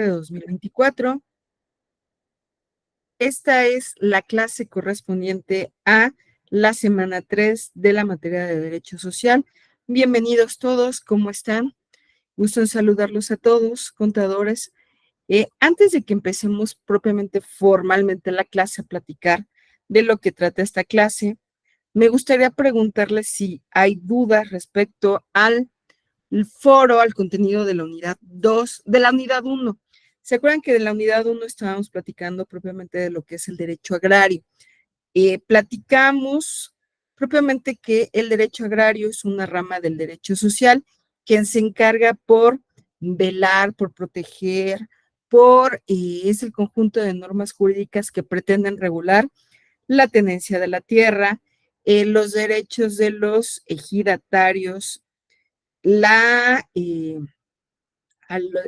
de 2024. Esta es la clase correspondiente a la semana 3 de la materia de Derecho Social. Bienvenidos todos, ¿cómo están? Gusto en saludarlos a todos, contadores. Antes de que empecemos propiamente formalmente la clase a platicar de lo que trata esta clase, me gustaría preguntarles si hay dudas respecto al foro, al contenido de la unidad 2, de la unidad 1. ¿Se acuerdan que de la unidad 1 estábamos platicando propiamente de lo que es el derecho agrario? Platicamos propiamente que el derecho agrario es una rama del derecho social quien se encarga por velar, por proteger, es el conjunto de normas jurídicas que pretenden regular la tenencia de la tierra, los derechos de los ejidatarios, la,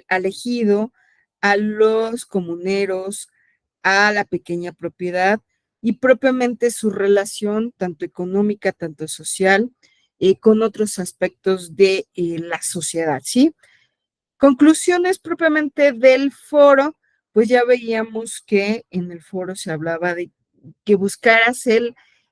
al ejido, a los comuneros, a la pequeña propiedad y propiamente su relación tanto económica, tanto social, con otros aspectos de la sociedad, ¿sí? Conclusiones propiamente del foro, pues ya veíamos que en el foro se hablaba de que buscaras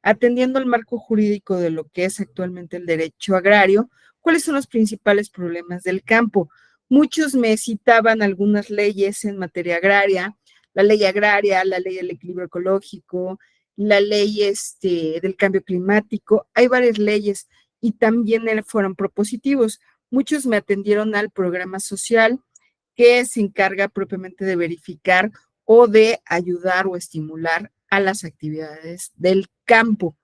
atendiendo al marco jurídico de lo que es actualmente el derecho agrario, cuáles son los principales problemas del campo. Muchos me citaban algunas leyes en materia agraria, la ley del equilibrio ecológico, la ley del cambio climático, hay varias leyes y también fueron propositivos. Muchos me atendieron al programa social que se encarga propiamente de verificar o de ayudar o estimular a las actividades del campo.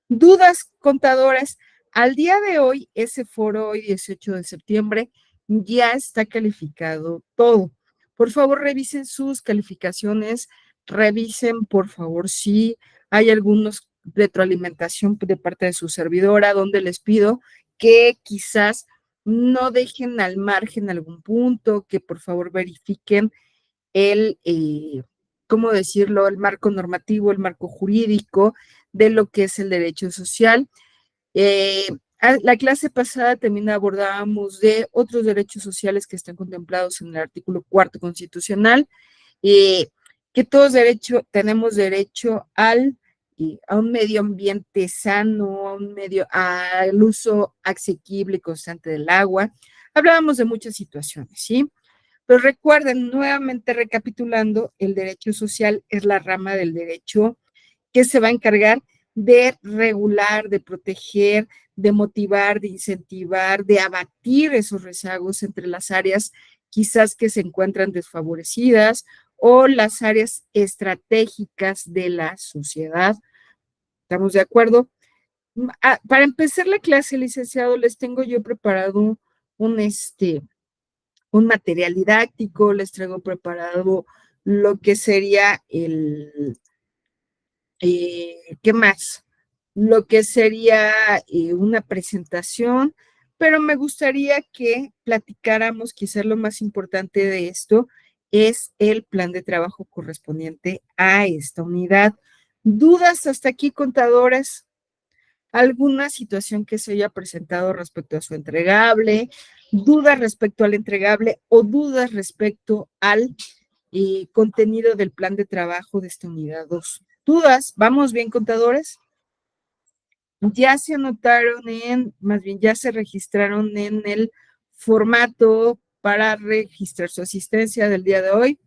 Dudas, contadores. Al día de hoy, ese foro, hoy 18 de septiembre, ya está calificado todo. Por favor, revisen sus calificaciones, revisen, por favor, si hay algunos retroalimentación de parte de su servidora, donde les pido que quizás no dejen al margen algún punto, que por favor verifiquen ¿cómo decirlo?, el marco normativo, el marco jurídico de lo que es el derecho social. La clase pasada también abordábamos de otros derechos sociales que están contemplados en el artículo 4 constitucional, eh, que todos tenemos derecho a un medio ambiente sano, al uso asequible y constante del agua. Hablábamos de muchas situaciones, ¿sí? Pero recuerden, nuevamente recapitulando, el derecho social es la rama del derecho que se va a encargar de regular, de proteger, de motivar, de incentivar, de abatir esos rezagos entre las áreas quizás que se encuentran desfavorecidas o las áreas estratégicas de la sociedad. ¿Estamos de acuerdo? Para empezar la clase, licenciado, les tengo yo preparado un, un material didáctico, les traigo preparado lo que sería ¿qué más? Lo que sería una presentación, pero me gustaría que platicáramos, quizás lo más importante de esto es el plan de trabajo correspondiente a esta unidad. ¿Dudas hasta aquí, contadores? ¿Alguna situación que se haya presentado respecto a su entregable? ¿Dudas respecto al entregable o dudas respecto al contenido del plan de trabajo de esta unidad 2? ¿Dudas? ¿Vamos bien, contadores? Ya se anotaron más bien ya se registraron en el formato para registrar su asistencia del día de hoy.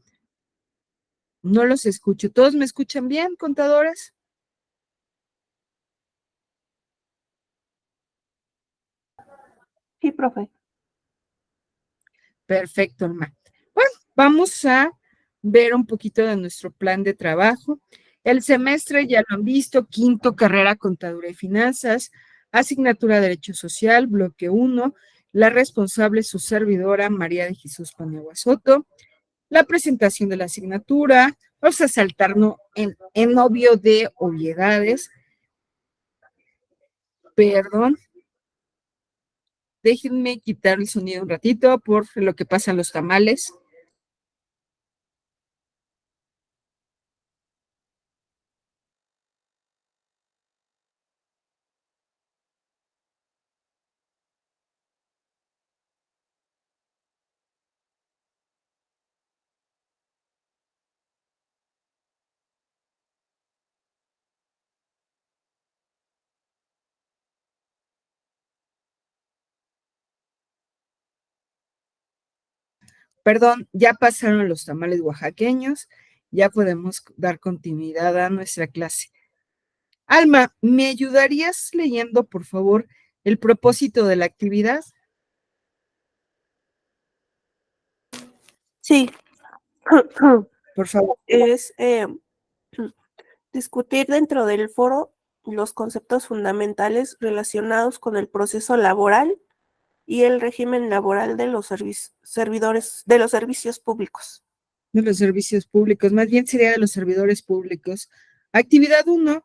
No los escucho. ¿Todos me escuchan bien, contadores? Sí, profe. Perfecto, Alma. Bueno, vamos a ver un poquito de nuestro plan de trabajo. El semestre ya lo han visto, quinto carrera Contaduría y Finanzas, asignatura Derecho Social, bloque 1, la responsable su servidora María de Jesús Paniagua Soto, la presentación de la asignatura, vamos a saltarnos en obvio de obviedades, perdón, déjenme quitar el sonido un ratito por lo que pasan los tamales. Perdón, ya pasaron los tamales oaxaqueños, ya podemos dar continuidad a nuestra clase. Alma, ¿me ayudarías leyendo, por favor, el propósito de la actividad? Sí. Por favor. Es discutir dentro del foro los conceptos fundamentales relacionados con el proceso laboral y el régimen laboral de los servidores de los servicios públicos. De los servicios públicos, más bien sería de los servidores públicos. Actividad 1,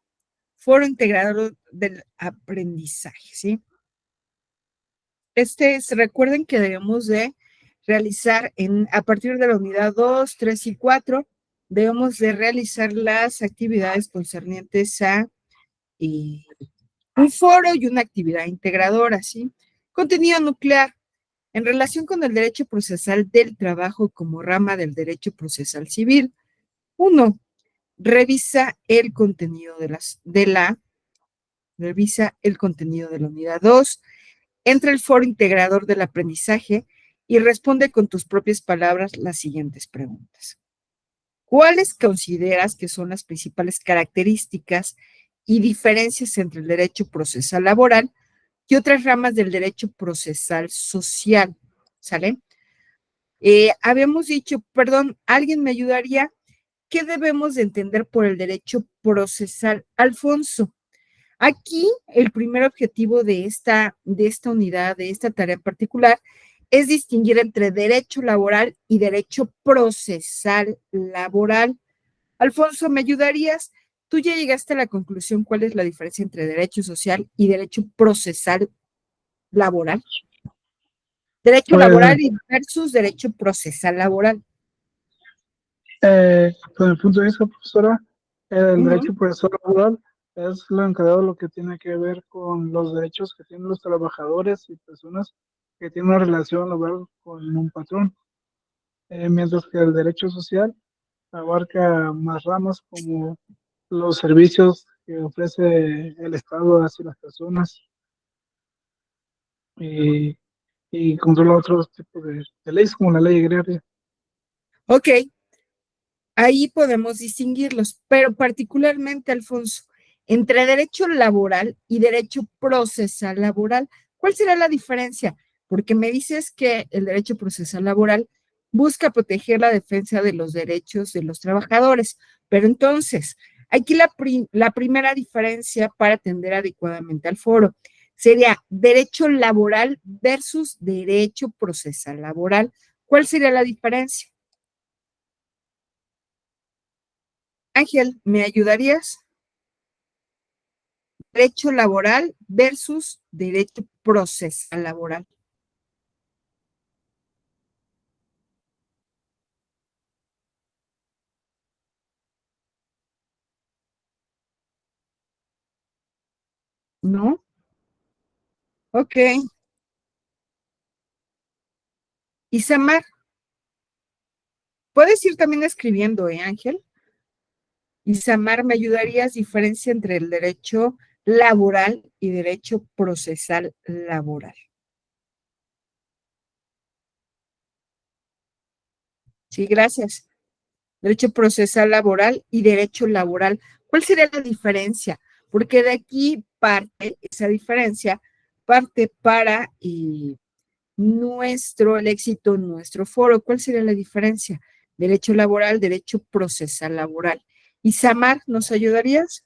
foro integrador del aprendizaje, ¿sí? Recuerden que debemos de realizar a partir de la unidad 2, 3 y 4, debemos de realizar las actividades concernientes a un foro y una actividad integradora, ¿sí? Contenido nuclear. En relación con el derecho procesal del trabajo como rama del derecho procesal civil, 1. Revisa el contenido revisa el contenido de la unidad 2, entra al foro integrador del aprendizaje y responde con tus propias palabras las siguientes preguntas. ¿Cuáles consideras que son las principales características y diferencias entre el derecho procesal laboral y otras ramas del derecho procesal social? ¿Sale? Habíamos dicho, perdón, ¿alguien me ayudaría? ¿Qué debemos de entender por el derecho procesal? Alfonso, aquí el primer objetivo de esta unidad, de esta tarea en particular, es distinguir entre derecho laboral y derecho procesal laboral. Alfonso, ¿me ayudarías? Tú ya llegaste a la conclusión cuál es la diferencia entre derecho social y derecho procesal laboral. Derecho Pues, laboral versus derecho procesal laboral. Con el punto de vista, profesora, el Uh-huh. derecho procesal laboral es lo encargado de lo que tiene que ver con los derechos que tienen los trabajadores y personas que tienen una relación laboral con un patrón, mientras que el derecho social abarca más ramas como los servicios que ofrece el Estado hacia las personas y, y controla otros tipos de leyes como la ley agraria. Ok, ahí podemos distinguirlos, pero particularmente, Alfonso, entre derecho laboral y derecho procesal laboral, ¿cuál será la diferencia? Porque me dices que el derecho procesal laboral busca proteger la defensa de los derechos de los trabajadores, pero entonces, aquí la primera diferencia para atender adecuadamente al foro sería derecho laboral versus derecho procesal laboral. ¿Cuál sería la diferencia? Ángel, ¿me ayudarías? Derecho laboral versus derecho procesal laboral. ¿No? Ok. Isamar, puedes ir también escribiendo, Ángel? Isamar, ¿me ayudarías? Diferencia entre el derecho laboral y derecho procesal laboral. Sí, gracias. Derecho procesal laboral y derecho laboral. ¿Cuál sería la diferencia? Porque de aquí parte esa diferencia, parte para el éxito en nuestro foro. ¿Cuál sería la diferencia? Derecho laboral, derecho procesal laboral. Isamar, ¿nos ayudarías?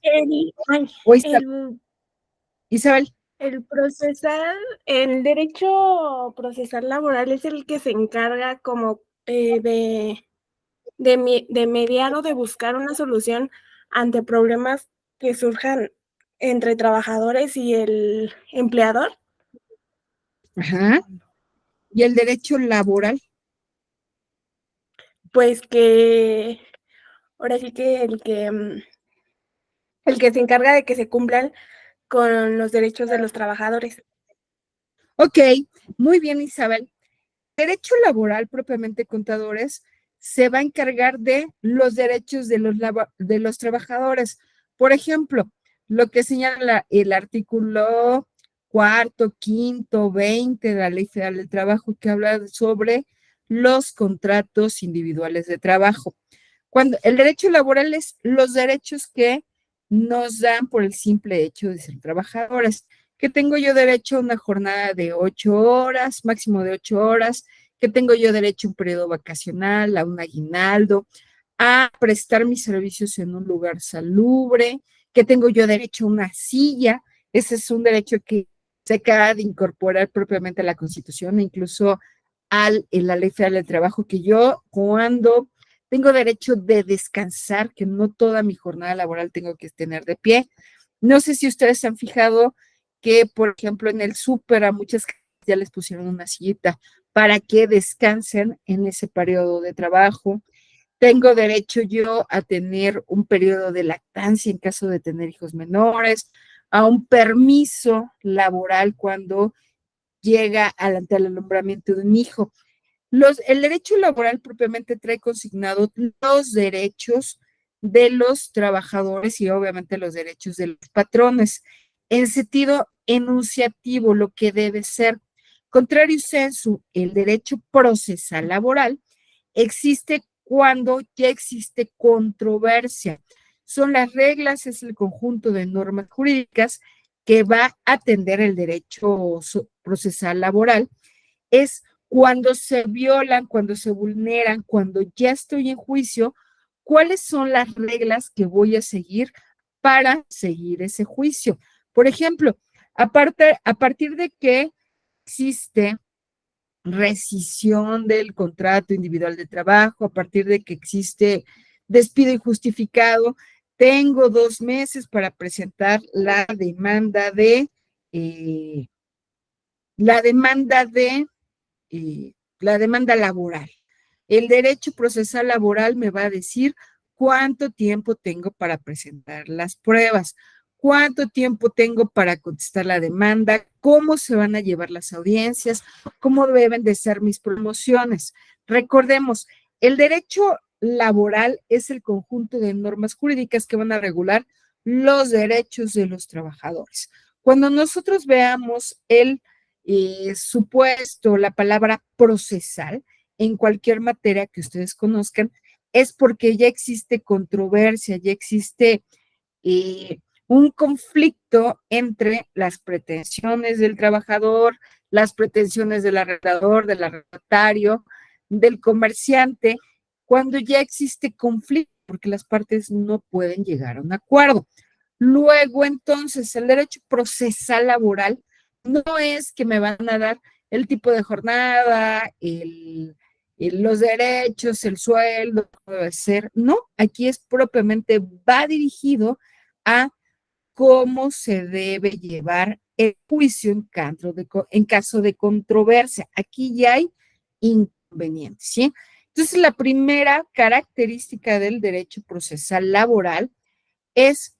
Isabel. El derecho procesal laboral es el que se encarga como de mediar o de buscar una solución ante problemas que surjan entre trabajadores y el empleador. Ajá. ¿Y el derecho laboral? Pues que ahora sí que el que se encarga de que se cumplan con los derechos de los trabajadores. Ok, muy bien, Isabel. Derecho laboral, propiamente contadores, se va a encargar de los derechos de los trabajadores. Por ejemplo, lo que señala el artículo 4, 5, 20 de la Ley Federal del Trabajo, que habla sobre los contratos individuales de trabajo. Cuando el derecho laboral es los derechos que nos dan por el simple hecho de ser trabajadores. Que tengo yo derecho a una jornada de 8 horas, máximo de 8 horas, que tengo yo derecho a un periodo vacacional, a un aguinaldo, a prestar mis servicios en un lugar salubre, que tengo yo derecho a una silla. Ese es un derecho que se acaba de incorporar propiamente a la Constitución, incluso en la Ley Federal del Trabajo, que yo cuando tengo derecho de descansar, que no toda mi jornada laboral tengo que tener de pie. No sé si ustedes se han fijado que, por ejemplo, en el súper a muchas ya les pusieron una sillita para que descansen en ese periodo de trabajo. Tengo derecho yo a tener un periodo de lactancia en caso de tener hijos menores, a un permiso laboral cuando llega ante el alumbramiento de un hijo. El derecho laboral propiamente trae consignados los derechos de los trabajadores y obviamente los derechos de los patrones. En sentido enunciativo, lo que debe ser. Contrario sensu, el derecho procesal laboral existe cuando ya existe controversia. Son las reglas, es el conjunto de normas jurídicas que va a atender el derecho procesal laboral. Es cuando se violan, cuando se vulneran, cuando ya estoy en juicio, ¿cuáles son las reglas que voy a seguir para seguir ese juicio? Por ejemplo, a partir de que existe rescisión del contrato individual de trabajo, a partir de que existe despido injustificado, tengo 2 meses para presentar eh, la demanda de la demanda laboral. El derecho procesal laboral me va a decir cuánto tiempo tengo para presentar las pruebas, cuánto tiempo tengo para contestar la demanda, cómo se van a llevar las audiencias, cómo deben de ser mis promociones. Recordemos, el derecho laboral es el conjunto de normas jurídicas que van a regular los derechos de los trabajadores. Cuando nosotros veamos supuesto, la palabra procesal en cualquier materia que ustedes conozcan, es porque ya existe controversia, ya existe un conflicto entre las pretensiones del trabajador, las pretensiones del arrendador, del arrendatario, del comerciante, cuando ya existe conflicto, porque las partes no pueden llegar a un acuerdo. Luego, entonces, el derecho procesal laboral no es que me van a dar el tipo de jornada, los derechos, el sueldo, debe ser. No, aquí es propiamente, va dirigido a cómo se debe llevar el juicio en caso de controversia. Aquí ya hay inconvenientes, ¿sí? Entonces, la primera característica del derecho procesal laboral es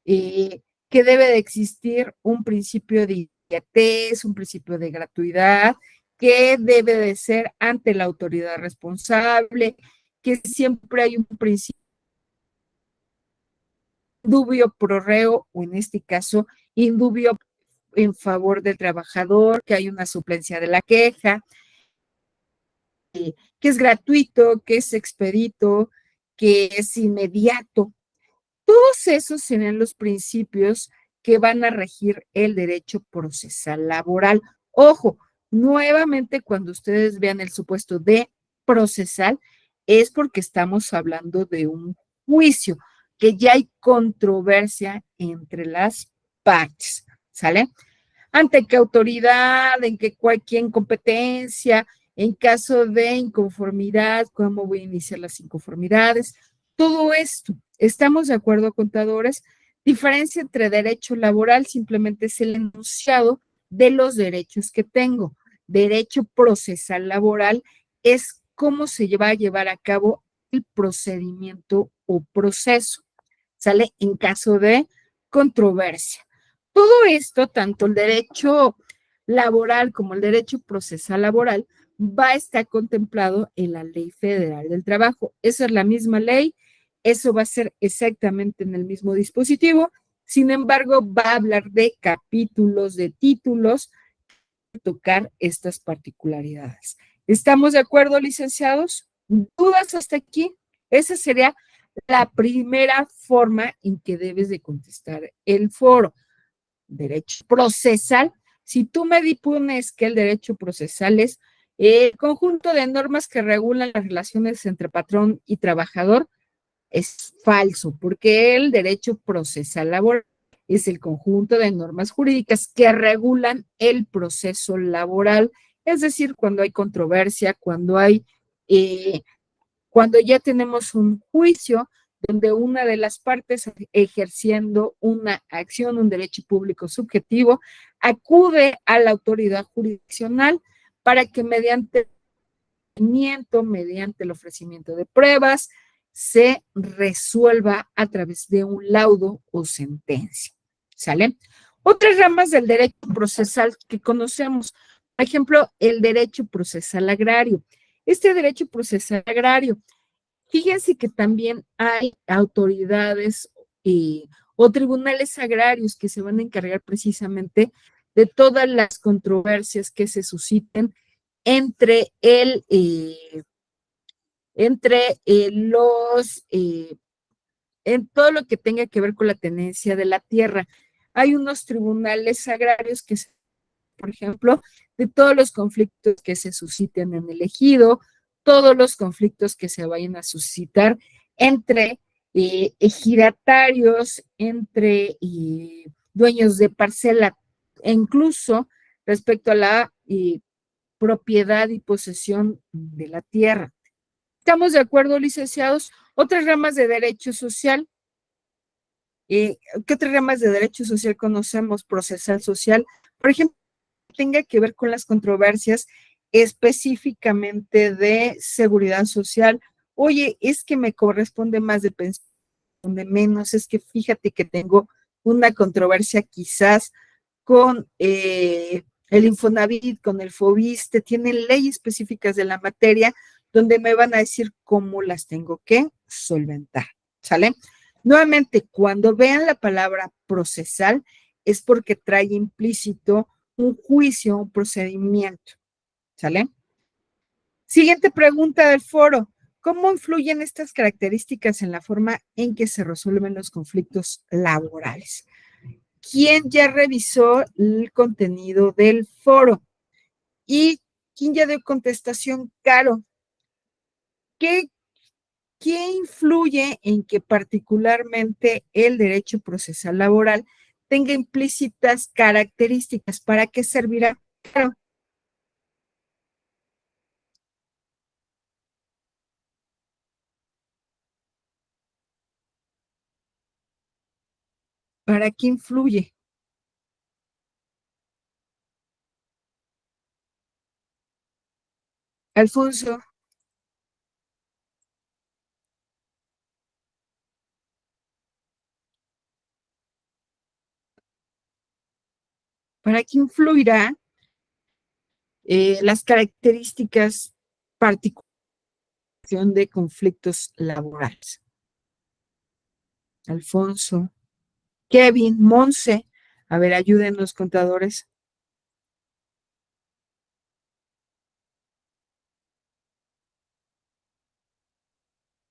que debe de existir un principio de inmediatez, un principio de gratuidad, que debe de ser ante la autoridad responsable, que siempre hay un principio indubio pro reo, o en este caso, indubio en favor del trabajador, que hay una suplencia de la queja, que es gratuito, que es expedito, que es inmediato. Todos esos serían los principios que van a regir el derecho procesal laboral. Ojo, nuevamente cuando ustedes vean el supuesto de procesal, es porque estamos hablando de un juicio, que ya hay controversia entre las partes, ¿sale? ¿Ante qué autoridad? ¿En qué cualquier incompetencia? En caso de inconformidad, ¿cómo voy a iniciar las inconformidades? Todo esto, ¿estamos de acuerdo, contadores? Diferencia entre derecho laboral simplemente es el enunciado de los derechos que tengo. Derecho procesal laboral es cómo se va a llevar a cabo el procedimiento o proceso, ¿sale? En caso de controversia. Todo esto, tanto el derecho laboral como el derecho procesal laboral, va a estar contemplado en la Ley Federal del Trabajo. Esa es la misma ley, eso va a ser exactamente en el mismo dispositivo. Sin embargo, va a hablar de capítulos, de títulos, tocar estas particularidades. ¿Estamos de acuerdo, licenciados? ¿Dudas hasta aquí? Esa sería la primera forma en que debes de contestar el foro. Derecho procesal. Si tú me dipones que el derecho procesal es el conjunto de normas que regulan las relaciones entre patrón y trabajador, es falso, porque el derecho procesal laboral es el conjunto de normas jurídicas que regulan el proceso laboral, es decir, cuando hay controversia, cuando ya tenemos un juicio donde una de las partes ejerciendo una acción, un derecho público subjetivo, acude a la autoridad jurisdiccional para que mediante el ofrecimiento de pruebas, se resuelva a través de un laudo o sentencia. ¿Sale? Otras ramas del derecho procesal que conocemos, por ejemplo, el derecho procesal agrario. Este derecho procesal agrario, fíjense que también hay autoridades o tribunales agrarios que se van a encargar precisamente de todas las controversias que se susciten entre en todo lo que tenga que ver con la tenencia de la tierra. Hay unos tribunales agrarios que, por ejemplo, de todos los conflictos que se susciten en el ejido, todos los conflictos que se vayan a suscitar entre ejidatarios, entre dueños de parcela, e incluso respecto a la propiedad y posesión de la tierra. ¿Estamos de acuerdo, licenciados? Otras ramas de derecho social. ¿Qué otras ramas de derecho social conocemos? Procesal social. Por ejemplo, tenga que ver con las controversias específicamente de seguridad social. Oye, es que me corresponde más de pensión, de menos, es que fíjate que tengo una controversia quizás con el Infonavit, con el FOBISTE, tienen leyes específicas de la materia donde me van a decir cómo las tengo que solventar, ¿sale? Nuevamente, cuando vean la palabra procesal, es porque trae implícito un juicio, un procedimiento, ¿sale? Siguiente pregunta del foro. ¿Cómo influyen estas características en la forma en que se resuelven los conflictos laborales? ¿Quién ya revisó el contenido del foro? ¿Y quién ya dio contestación? Caro. ¿Qué influye en que particularmente el derecho procesal laboral tenga implícitas características? ¿Para qué servirá? Claro. ¿Para qué influye? Alfonso, ¿para qué influirá las características particulares de conflictos laborales? Alfonso, Kevin, Monse, a ver, ayúdenos, contadores.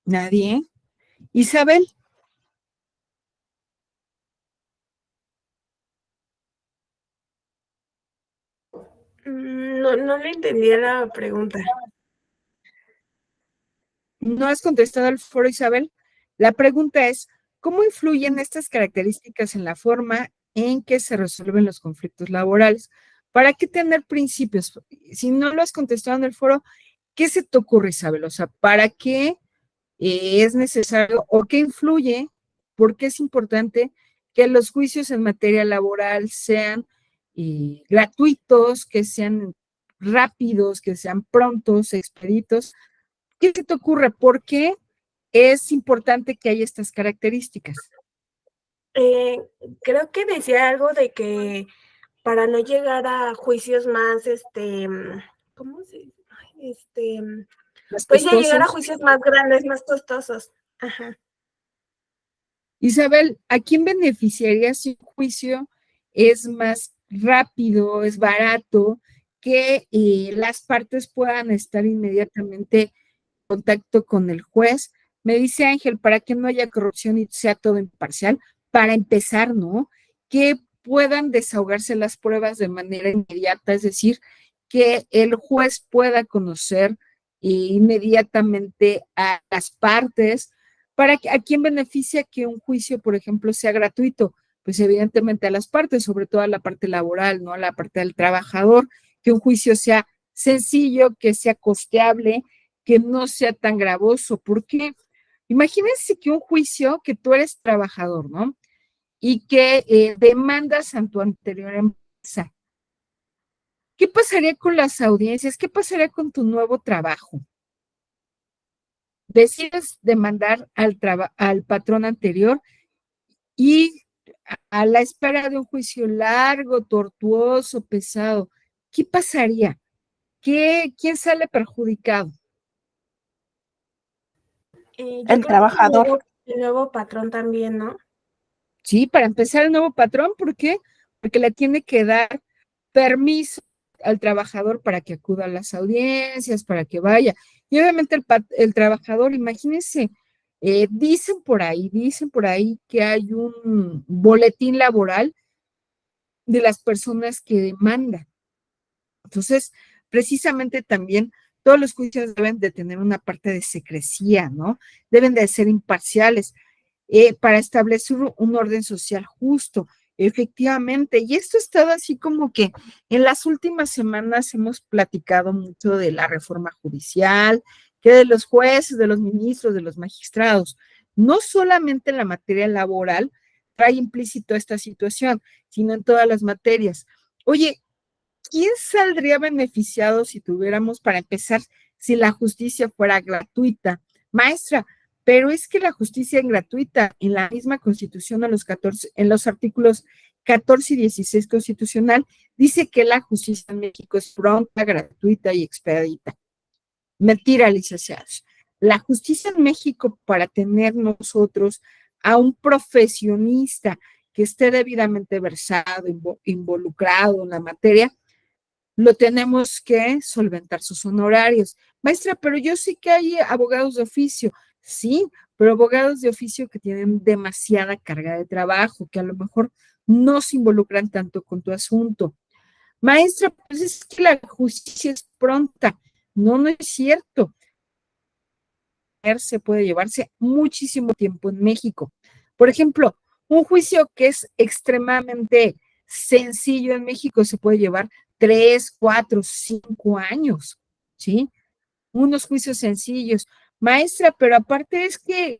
¿Nadie? Isabel, No le entendí la pregunta. ¿no has contestado al foro, Isabel? La pregunta es, ¿cómo influyen estas características en la forma en que se resuelven los conflictos laborales? ¿Para qué tener principios? Si no lo has contestado en el foro, ¿qué se te ocurre, Isabel? O sea, ¿para qué es necesario o qué influye? ¿Por qué es importante que los juicios en materia laboral sean gratuitos, que sean rápidos, que sean prontos, expeditos? ¿Qué se te ocurre? ¿Por qué es importante que haya estas características? Creo que decía algo de que para no llegar a juicios más, ¿cómo se dice? Más Pues ya llegar a costosos. juicios más grandes, más costosos. Ajá. Isabel, ¿a quién beneficiaría si un juicio es más rápido, es barato que las partes puedan estar inmediatamente en contacto con el juez. Me dice Ángel, para que no haya corrupción y sea todo imparcial, para empezar, ¿no? Que puedan desahogarse las pruebas de manera inmediata, es decir, que el juez pueda conocer inmediatamente a las partes. ¿A quién beneficia que un juicio, por ejemplo, sea gratuito? Pues evidentemente a las partes, sobre todo a la parte laboral, ¿no? A la parte del trabajador, que un juicio sea sencillo, que sea costeable, que no sea tan gravoso. ¿Por qué? Imagínense que un juicio, que tú eres trabajador, ¿no? Y que demandas a tu anterior empresa. ¿Qué pasaría con las audiencias? ¿Qué pasaría con tu nuevo trabajo? Decides demandar al patrón anterior y a la espera de un juicio largo, tortuoso, pesado. ¿Qué pasaría? ¿Quién sale perjudicado? Yo El creo que trabajador. el nuevo patrón también, ¿no? Sí, para empezar el nuevo patrón, ¿por qué? Porque le tiene que dar permiso al trabajador para que acuda a las audiencias, para que vaya. Y obviamente el trabajador, imagínense, dicen por ahí que hay un boletín laboral de las personas que demandan. Entonces, precisamente también todos los juicios deben de tener una parte de secrecía, ¿no? Deben de ser imparciales para establecer un orden social justo, efectivamente. Y esto ha estado así como que en las últimas semanas hemos platicado mucho de la reforma judicial, que de los jueces, de los ministros, de los magistrados. No solamente en la materia laboral trae implícito esta situación, sino en todas las materias. Oye, ¿quién saldría beneficiado si tuviéramos, para empezar, si la justicia fuera gratuita? Maestra, pero es que la justicia es gratuita. En la misma Constitución, en los artículos 14 y 16 constitucional, dice que la justicia en México es pronta, gratuita y expedita. Mentira, licenciados. La justicia en México, para tener nosotros a un profesionista que esté debidamente versado, involucrado en la materia, lo tenemos que solventar sus honorarios. Maestra, pero yo sé que hay abogados de oficio. Sí, pero abogados de oficio que tienen demasiada carga de trabajo, que a lo mejor no se involucran tanto con tu asunto. Maestra, pues es que la justicia es pronta. No, no es cierto. Se puede llevarse muchísimo tiempo en México. Por ejemplo, un juicio que es extremadamente sencillo en México se puede llevar 3, 4, 5 años, ¿sí? Unos juicios sencillos. Maestra, pero aparte es que,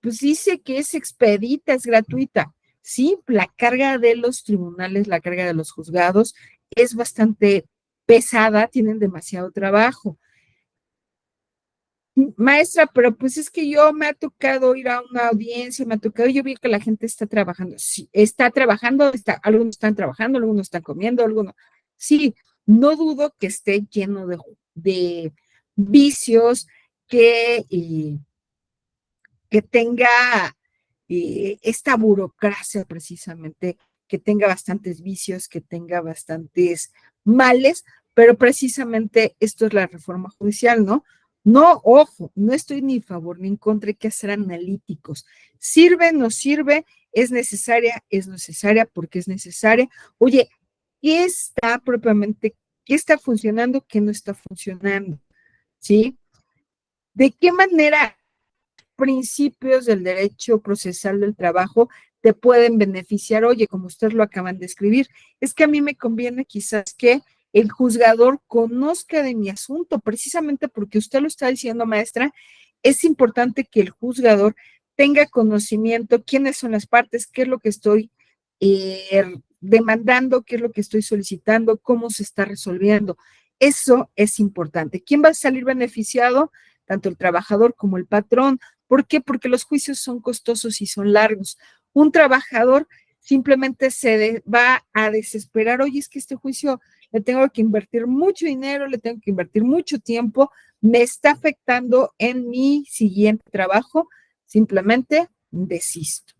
pues dice que es expedita, es gratuita. Sí, la carga de los tribunales, la carga de los juzgados es bastante pesada, tienen demasiado trabajo. Maestra, pero pues es que yo me ha tocado ir a una audiencia, me ha tocado, yo vi que la gente está trabajando, sí, está trabajando, algunos están trabajando, algunos están comiendo, algunos, sí, no dudo que esté lleno de vicios, que tenga esta burocracia precisamente, que tenga bastantes vicios, que tenga bastantes males, pero precisamente esto es la reforma judicial, ¿no? No, ojo, no estoy ni a favor ni en contra, hay que ser analíticos. ¿Sirve, no sirve? ¿Es necesaria porque es necesaria? Oye, ¿qué está propiamente, qué está funcionando, qué no está funcionando? ¿Sí? ¿De qué manera principios del derecho procesal del trabajo te pueden beneficiar? Oye, como ustedes lo acaban de escribir, es que a mí me conviene quizás que el juzgador conozca de mi asunto, precisamente porque usted lo está diciendo, maestra, es importante que el juzgador tenga conocimiento, quiénes son las partes, qué es lo que estoy demandando, qué es lo que estoy solicitando, cómo se está resolviendo. Eso es importante. ¿Quién va a salir beneficiado? Tanto el trabajador como el patrón. ¿Por qué? Porque los juicios son costosos y son largos. Un trabajador simplemente va a desesperar, oye, es que este juicio le tengo que invertir mucho dinero, le tengo que invertir mucho tiempo, me está afectando en mi siguiente trabajo, simplemente desisto.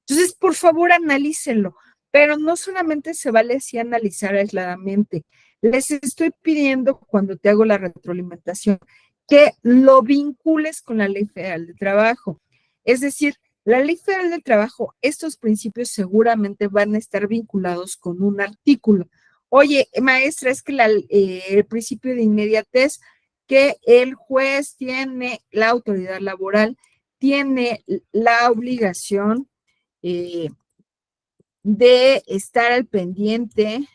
Entonces, por favor, analícenlo. Pero no solamente se vale así analizar aisladamente. Les estoy pidiendo, cuando te hago la retroalimentación, que lo vincules con la Ley Federal del Trabajo. Es decir, la Ley Federal del Trabajo, estos principios seguramente van a estar vinculados con un artículo. Oye, maestra, es que el principio de inmediatez, que el juez tiene la autoridad laboral, tiene la obligación de estar al pendiente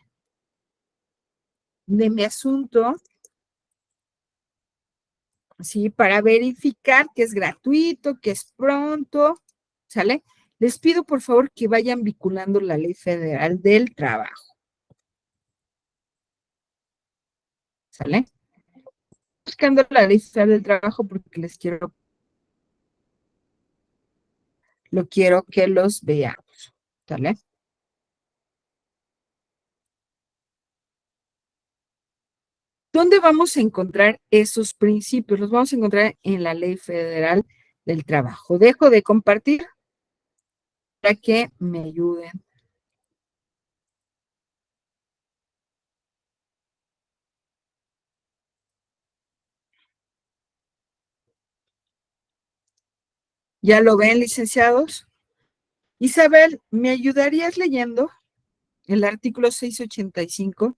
de mi asunto, ¿sí? Para verificar que es gratuito, que es pronto, ¿sale? Les pido por favor que vayan vinculando la Ley Federal del Trabajo, ¿sale? Buscando la Ley Federal del Trabajo porque quiero que los veamos, ¿sale? ¿Dónde vamos a encontrar esos principios? Los vamos a encontrar en la Ley Federal del Trabajo. Dejo de compartir para que me ayuden. ¿Ya lo ven, licenciados? Isabel, ¿me ayudarías leyendo el artículo 685?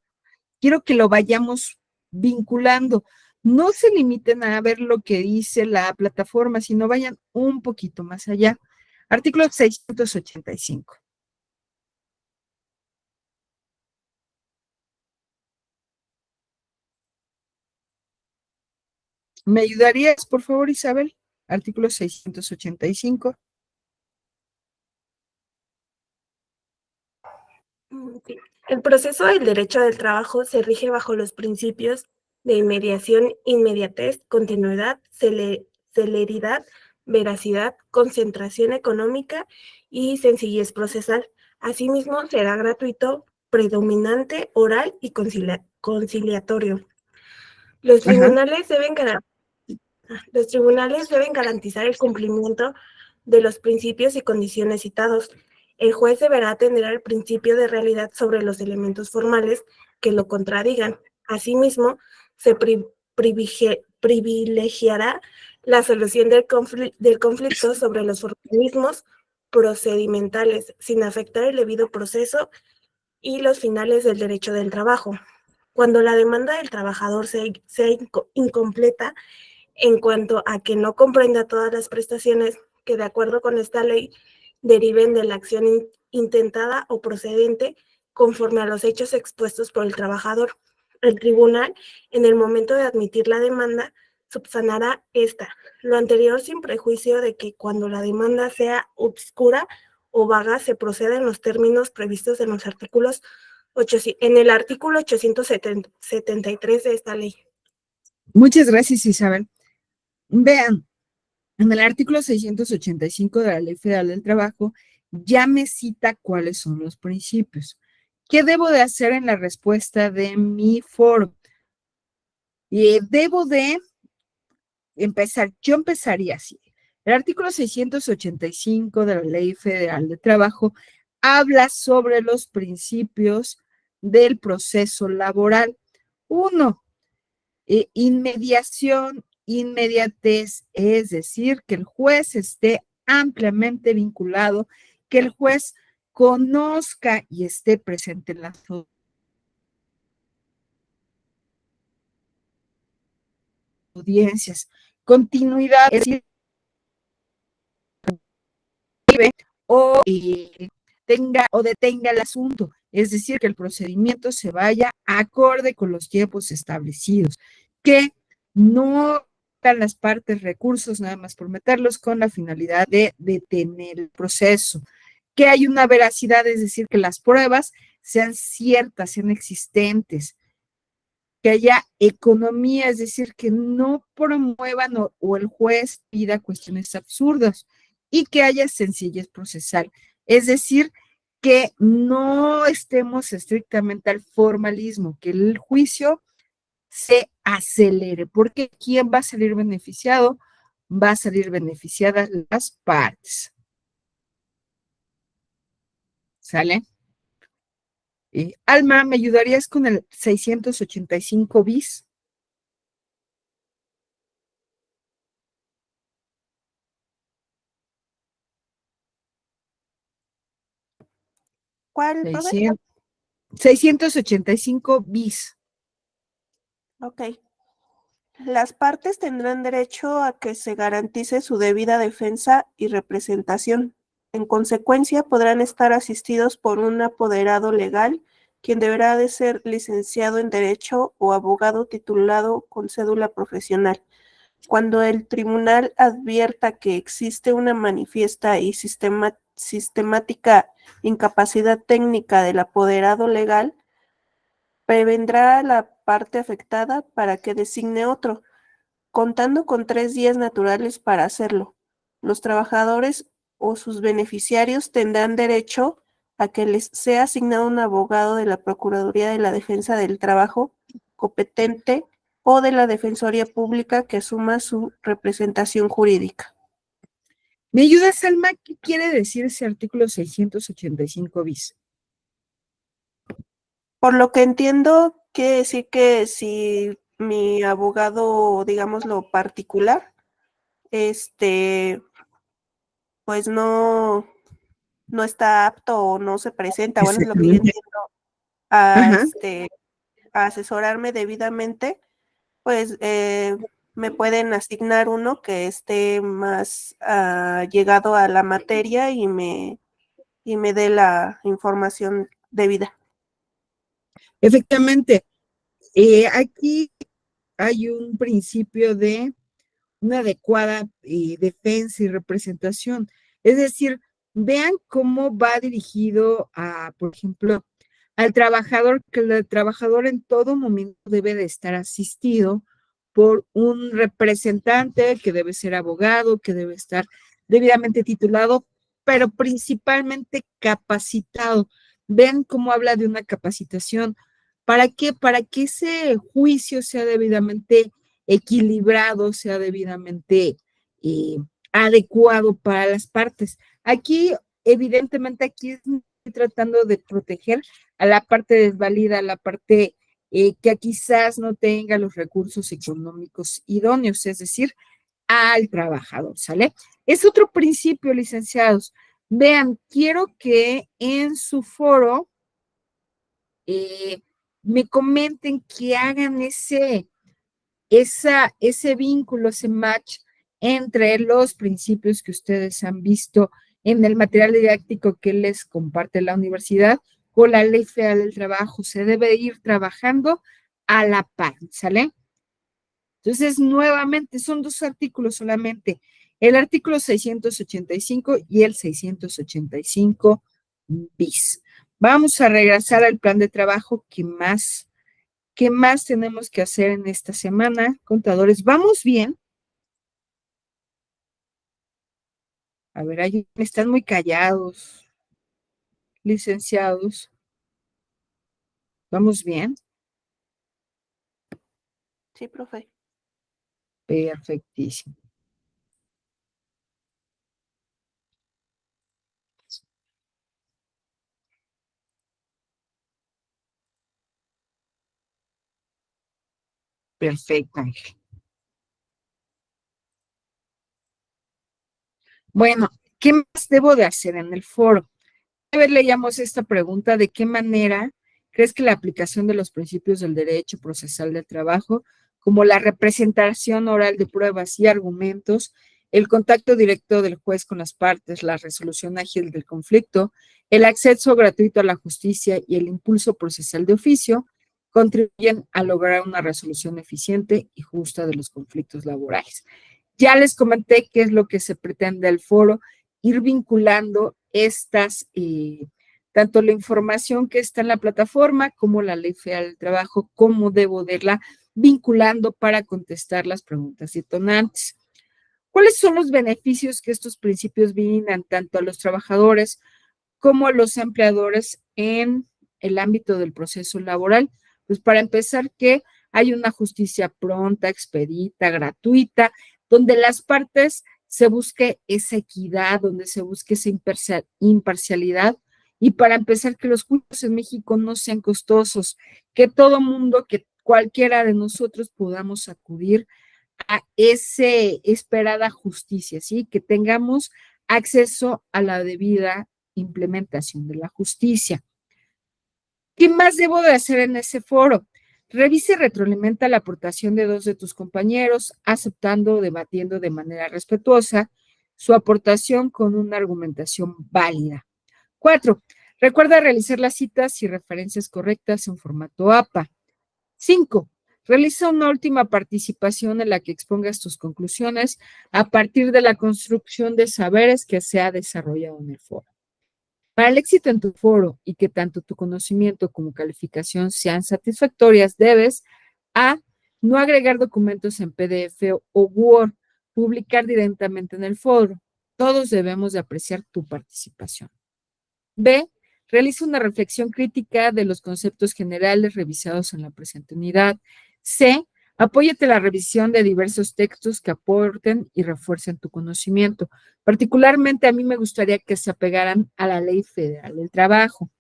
Quiero que lo vayamos vinculando. No se limiten a ver lo que dice la plataforma, sino vayan un poquito más allá. Artículo 685. ¿Me ayudarías, por favor, Isabel? Artículo 685. Sí. El proceso del derecho del trabajo se rige bajo los principios de inmediación, inmediatez, continuidad, celeridad, veracidad, concentración económica y sencillez procesal. Asimismo, será gratuito, predominante, oral y conciliatorio. Los Ajá. tribunales deben garantizar el cumplimiento de los principios y condiciones citados. El juez deberá atender al principio de realidad sobre los elementos formales que lo contradigan. Asimismo, se privilegiará la solución del conflicto sobre los formalismos procedimentales, sin afectar el debido proceso y los finales del derecho del trabajo. Cuando la demanda del trabajador sea incompleta, en cuanto a que no comprenda todas las prestaciones que de acuerdo con esta ley deriven de la acción intentada o procedente conforme a los hechos expuestos por el trabajador. El tribunal, en el momento de admitir la demanda, subsanará esta. Lo anterior sin prejuicio de que cuando la demanda sea obscura o vaga se proceda en los términos previstos en el artículo 873 de esta ley. Muchas gracias, Isabel. Vean, en el artículo 685 de la Ley Federal del Trabajo ya me cita cuáles son los principios. ¿Qué debo de hacer en la respuesta de mi foro? Debo de empezar, yo empezaría así. El artículo 685 de la Ley Federal del Trabajo habla sobre los principios del proceso laboral. Uno, inmediación, inmediatez, es decir, que el juez esté ampliamente vinculado, que el juez conozca y esté presente en las audiencias. Continuidad, es decir, o tenga o detenga el asunto, es decir, que el procedimiento se vaya acorde con los tiempos establecidos, que no dan las partes recursos nada más por meterlos con la finalidad de detener el proceso, que hay una veracidad, es decir, que las pruebas sean ciertas, sean existentes, que haya economía, es decir, que no promuevan o el juez pida cuestiones absurdas y que haya sencillez procesal, es decir, que no estemos estrictamente al formalismo, que el juicio se acelere, porque ¿quién va a salir beneficiado? Va a salir beneficiadas las partes. ¿Sale? Alma, ¿me ayudarías con el 685 bis? ¿Cuál, profe? 685 bis. Ok. Las partes tendrán derecho a que se garantice su debida defensa y representación. En consecuencia, podrán estar asistidos por un apoderado legal, quien deberá de ser licenciado en Derecho o abogado titulado con cédula profesional. Cuando el tribunal advierta que existe una manifiesta y sistemática incapacidad técnica del apoderado legal, prevendrá a la parte afectada para que designe otro, contando con 3 días naturales para hacerlo. Los trabajadores o sus beneficiarios tendrán derecho a que les sea asignado un abogado de la Procuraduría de la Defensa del Trabajo competente o de la Defensoría Pública que asuma su representación jurídica. ¿Me ayudas, Alma? ¿Qué quiere decir ese artículo 685 bis? Por lo que entiendo, quiere decir que si mi abogado, digamos lo particular, pues no está apto o no se presenta, bueno, es lo que yo Exactamente. entiendo, a, Ajá. a asesorarme debidamente, pues me pueden asignar uno que esté más llegado a la materia y me dé la información debida. Efectivamente, aquí hay un principio de una adecuada defensa y representación. Es decir, vean cómo va dirigido a, por ejemplo, al trabajador, que el trabajador en todo momento debe de estar asistido por un representante que debe ser abogado, que debe estar debidamente titulado, pero principalmente capacitado. Ven cómo habla de una capacitación. ¿Para qué? Para que ese juicio sea debidamente equilibrado, sea debidamente eh, adecuado para las partes. Aquí, evidentemente, aquí estoy tratando de proteger a la parte desvalida, a la parte que quizás no tenga los recursos económicos idóneos, es decir, al trabajador, ¿sale? Es otro principio, licenciados. Vean, quiero que en su foro eh, me comenten que hagan ese vínculo, ese match entre los principios que ustedes han visto en el material didáctico que les comparte la universidad con la Ley Federal del Trabajo. Se debe ir trabajando a la par, ¿sale? Entonces, nuevamente, son 2 artículos solamente, el artículo 685 y el 685 bis. Vamos a regresar al plan de trabajo. ¿Qué más tenemos que hacer en esta semana, contadores? ¿Vamos bien? A ver, ahí están muy callados, licenciados. ¿Vamos bien? Sí, profe. Perfectísimo. Perfecto, Ángel. Bueno, ¿qué más debo de hacer en el foro? A ver, leíamos esta pregunta: ¿de qué manera crees que la aplicación de los principios del derecho procesal del trabajo, como la representación oral de pruebas y argumentos, el contacto directo del juez con las partes, la resolución ágil del conflicto, el acceso gratuito a la justicia y el impulso procesal de oficio, contribuyen a lograr una resolución eficiente y justa de los conflictos laborales? Ya les comenté qué es lo que se pretende al foro, ir vinculando tanto la información que está en la plataforma como la Ley Federal del Trabajo, cómo debo de irla vinculando para contestar las preguntas detonantes. ¿Cuáles son los beneficios que estos principios brindan tanto a los trabajadores como a los empleadores en el ámbito del proceso laboral? Pues para empezar, que hay una justicia pronta, expedita, gratuita, donde las partes se busque esa equidad, donde se busque esa imparcialidad Y para empezar, que los juicios en México no sean costosos, que todo mundo, que cualquiera de nosotros podamos acudir a esa esperada justicia, ¿sí? Que tengamos acceso a la debida implementación de la justicia. ¿Qué más debo de hacer en ese foro? Revise y retroalimenta la aportación de 2 de tus compañeros, aceptando o debatiendo de manera respetuosa su aportación con una argumentación válida. 4. Recuerda realizar las citas y referencias correctas en formato APA. 5. Realiza una última participación en la que expongas tus conclusiones a partir de la construcción de saberes que se ha desarrollado en el foro. Para el éxito en tu foro y que tanto tu conocimiento como calificación sean satisfactorias, debes a. No agregar documentos en PDF o Word, publicar directamente en el foro. Todos debemos de apreciar tu participación. B. Realiza una reflexión crítica de los conceptos generales revisados en la presente unidad. C. Apóyate en la revisión de diversos textos que aporten y refuercen tu conocimiento. Particularmente a mí me gustaría que se apegaran a la Ley Federal del Trabajo.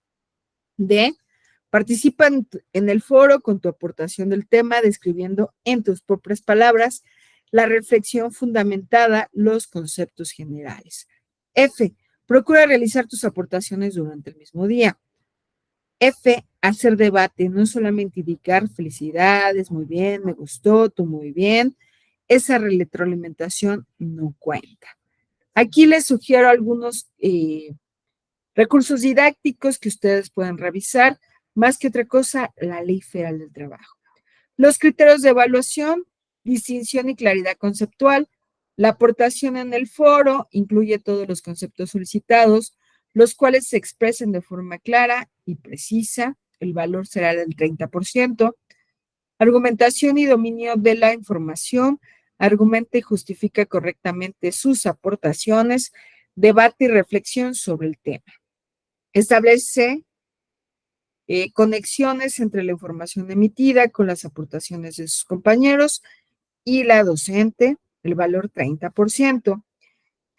D. Participa en el foro con tu aportación del tema, describiendo en tus propias palabras la reflexión fundamentada, los conceptos generales. F. Procura realizar tus aportaciones durante el mismo día. F, hacer debate, no solamente indicar felicidades, muy bien, me gustó, tú muy bien. Esa retroalimentación no cuenta. Aquí les sugiero algunos recursos didácticos que ustedes pueden revisar. Más que otra cosa, la Ley Federal del Trabajo. Los criterios de evaluación, distinción y claridad conceptual. La aportación en el foro incluye todos los conceptos solicitados, los cuales se expresen de forma clara y precisa. El valor será del 30%. Argumentación y dominio de la información. Argumenta y justifica correctamente sus aportaciones. Debate y reflexión sobre el tema. Establece conexiones entre la información emitida con las aportaciones de sus compañeros y la docente, el valor 30%.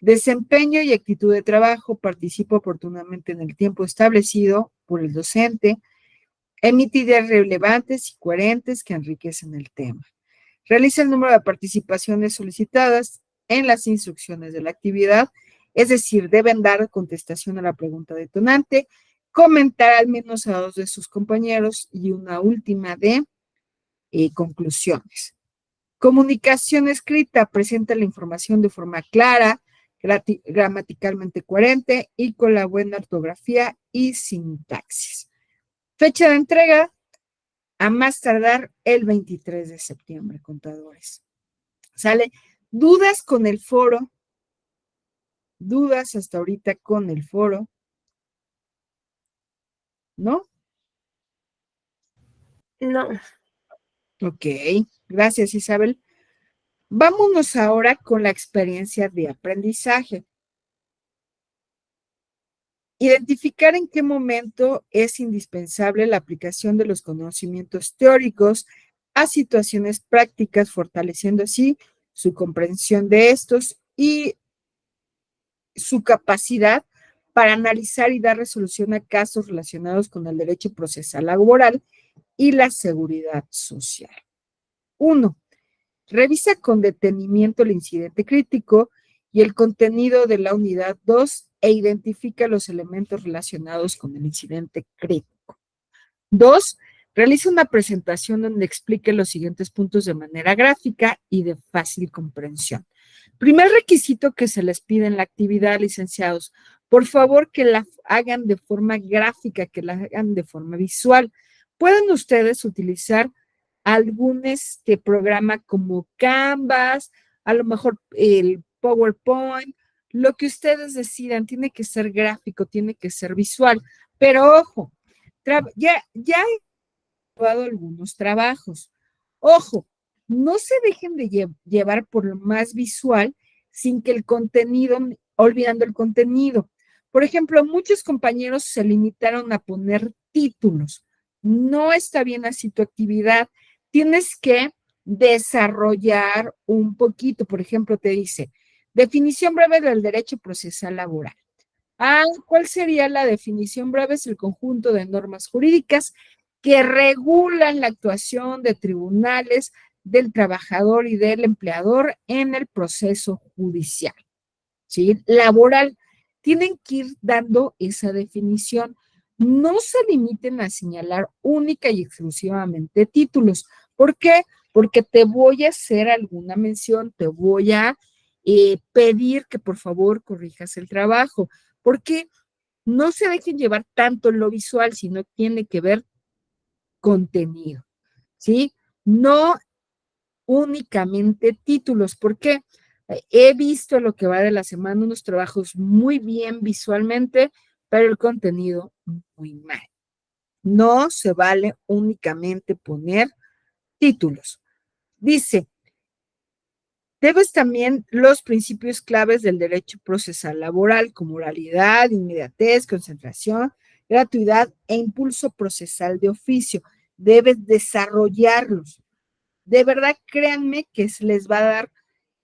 Desempeño y actitud de trabajo, participa oportunamente en el tiempo establecido por el docente, emite ideas relevantes y coherentes que enriquecen el tema. Realiza el número de participaciones solicitadas en las instrucciones de la actividad, es decir, deben dar contestación a la pregunta detonante, comentar al menos a 2 de sus compañeros y una última de conclusiones. Comunicación escrita, presenta la información de forma clara, gramaticalmente coherente y con la buena ortografía y sintaxis. Fecha de entrega, a más tardar el 23 de septiembre, contadores. ¿Sale? ¿Dudas con el foro? ¿Dudas hasta ahorita con el foro? ¿No? No. Ok, gracias, Isabel. Vámonos ahora con la experiencia de aprendizaje. Identificar en qué momento es indispensable la aplicación de los conocimientos teóricos a situaciones prácticas, fortaleciendo así su comprensión de estos y su capacidad para analizar y dar resolución a casos relacionados con el derecho procesal laboral y la seguridad social. 1. Revisa con detenimiento el incidente crítico y el contenido de la unidad 2 e identifica los elementos relacionados con el incidente crítico. 2. Realiza una presentación donde explique los siguientes puntos de manera gráfica y de fácil comprensión. Primer requisito que se les pide en la actividad, licenciados, por favor que la hagan de forma gráfica, que la hagan de forma visual. Pueden ustedes utilizar algún programa como Canvas, a lo mejor el PowerPoint, lo que ustedes decidan, tiene que ser gráfico, tiene que ser visual, pero ojo, ya he probado algunos trabajos. Ojo, no se dejen de llevar por lo más visual sin que el contenido, olvidando el contenido. Por ejemplo, muchos compañeros se limitaron a poner títulos. No está bien así tu actividad. Tienes que desarrollar un poquito. Por ejemplo, te dice, definición breve del derecho procesal laboral. ¿Cuál sería la definición breve? Es el conjunto de normas jurídicas que regulan la actuación de tribunales, del trabajador y del empleador en el proceso judicial, ¿sí? Laboral. Tienen que ir dando esa definición. No se limiten a señalar única y exclusivamente títulos. ¿Por qué? Porque te voy a hacer alguna mención, te voy a pedir que por favor corrijas el trabajo, porque no se dejen llevar tanto en lo visual, sino tiene que ver contenido, ¿sí? No únicamente títulos. ¿Por qué? He visto lo que va de la semana unos trabajos muy bien visualmente, pero el contenido muy mal. No se vale únicamente poner títulos. Dice, debes también los principios claves del derecho procesal laboral, como oralidad, inmediatez, concentración, gratuidad e impulso procesal de oficio. Debes desarrollarlos. De verdad, créanme que se les va a dar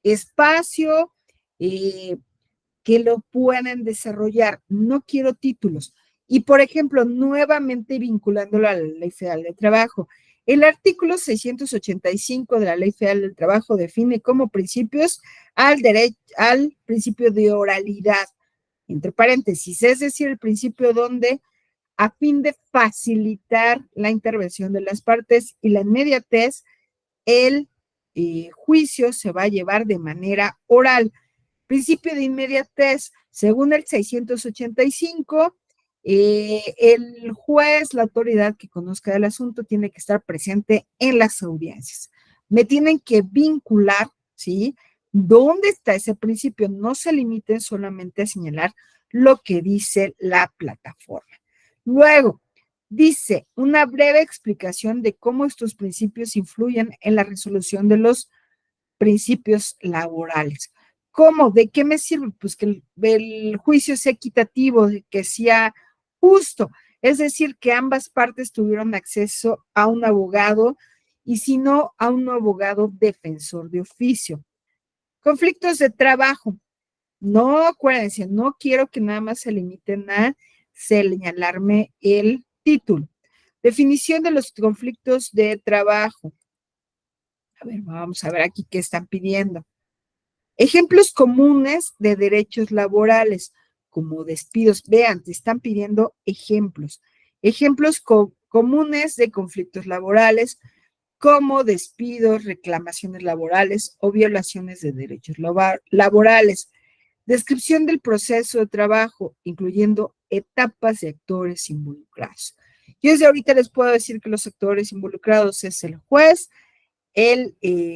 espacio, que lo puedan desarrollar. No quiero títulos. Y, por ejemplo, nuevamente vinculándolo a la Ley Federal del Trabajo, el artículo 685 de la Ley Federal del Trabajo define como principios al principio de oralidad, entre paréntesis, es decir, el principio donde a fin de facilitar la intervención de las partes y la inmediatez, el juicio se va a llevar de manera oral. Principio de inmediatez, según el 685, el juez, la autoridad que conozca del asunto, tiene que estar presente en las audiencias. Me tienen que vincular, ¿sí? ¿Dónde está ese principio? No se limiten solamente a señalar lo que dice la plataforma. Luego, dice una breve explicación de cómo estos principios influyen en la resolución de los principios laborales. ¿Cómo? ¿De qué me sirve? Pues que el juicio sea equitativo, que sea justo, es decir, que ambas partes tuvieron acceso a un abogado y si no, a un abogado defensor de oficio. Conflictos de trabajo. No, acuérdense, no quiero que nada más se limiten a señalarme el título. Definición de los conflictos de trabajo. A ver, vamos a ver aquí qué están pidiendo. Ejemplos comunes de derechos laborales, como despidos. Vean, te están pidiendo ejemplos. Ejemplos comunes de conflictos laborales, como despidos, reclamaciones laborales o violaciones de derechos laborales. Descripción del proceso de trabajo, incluyendo etapas y actores involucrados. Yo desde ahorita les puedo decir que los actores involucrados es el juez, el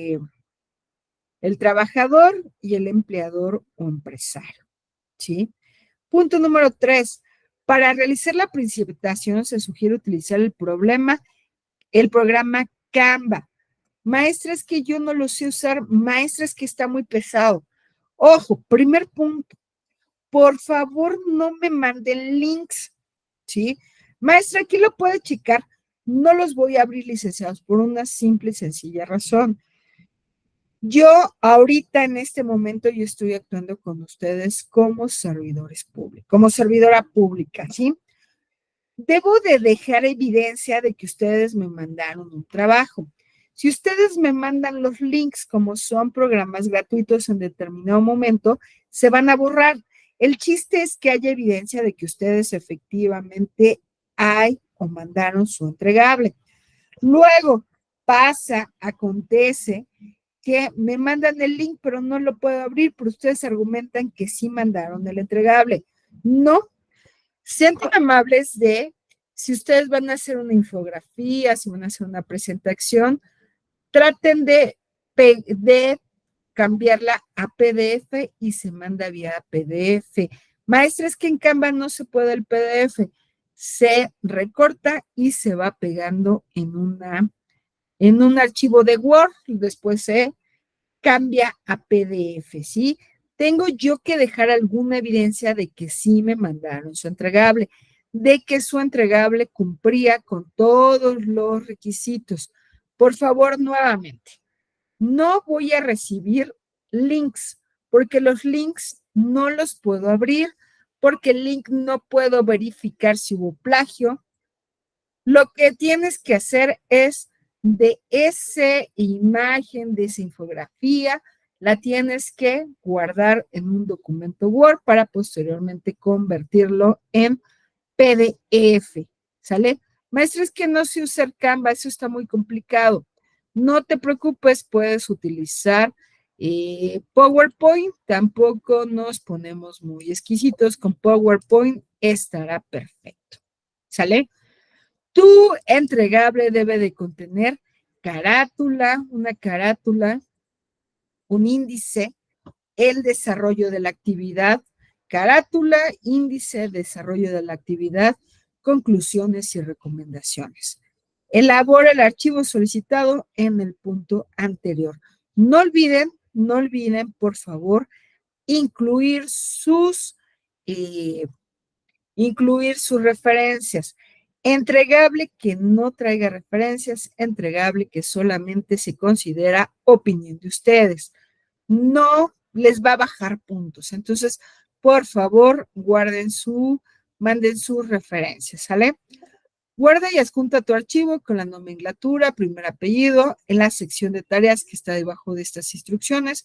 trabajador y el empleador o empresario, ¿sí? Punto número 3. Para realizar la precipitación se sugiere utilizar el programa Canva. Maestra, es que yo no lo sé usar. Maestra, es que está muy pesado. Ojo, primer punto. Por favor, no me manden links, ¿sí? Maestra, aquí lo puede checar. No los voy a abrir, licenciados, por una simple y sencilla razón. Yo ahorita en este momento yo estoy actuando con ustedes como servidores públicos, como servidora pública, ¿sí? Debo de dejar evidencia de que ustedes me mandaron un trabajo. Si ustedes me mandan los links como son programas gratuitos en determinado momento, se van a borrar. El chiste es que haya evidencia de que ustedes efectivamente hay o mandaron su entregable. Luego acontece que me mandan el link, pero no lo puedo abrir, pero ustedes argumentan que sí mandaron el entregable. No, sean tan amables de, si ustedes van a hacer una infografía, si van a hacer una presentación, traten de cambiarla a PDF y se manda vía PDF. Maestra, es que en Canva no se puede el PDF, se recorta y se va pegando en un archivo de Word, después se cambia a PDF, ¿sí? Tengo yo que dejar alguna evidencia de que sí me mandaron su entregable, de que su entregable cumplía con todos los requisitos. Por favor, nuevamente, no voy a recibir links, porque los links no los puedo abrir, porque el link no puedo verificar si hubo plagio. Lo que tienes que hacer es de esa imagen, de esa infografía, la tienes que guardar en un documento Word para posteriormente convertirlo en PDF, ¿sale? Maestra, es que no sé usar Canva, eso está muy complicado. No te preocupes, puedes utilizar PowerPoint, tampoco nos ponemos muy exquisitos, con PowerPoint estará perfecto, ¿sale? Tu entregable debe de contener carátula, una carátula, un índice, el desarrollo de la actividad, carátula, índice, desarrollo de la actividad, conclusiones y recomendaciones. Elabora el archivo solicitado en el punto anterior. No olviden, por favor, incluir sus referencias. Entregable que no traiga referencias, entregable que solamente se considera opinión de ustedes. No les va a bajar puntos. Entonces, por favor, manden sus referencias, ¿sale? Guarda y adjunta tu archivo con la nomenclatura, primer apellido, en la sección de tareas que está debajo de estas instrucciones,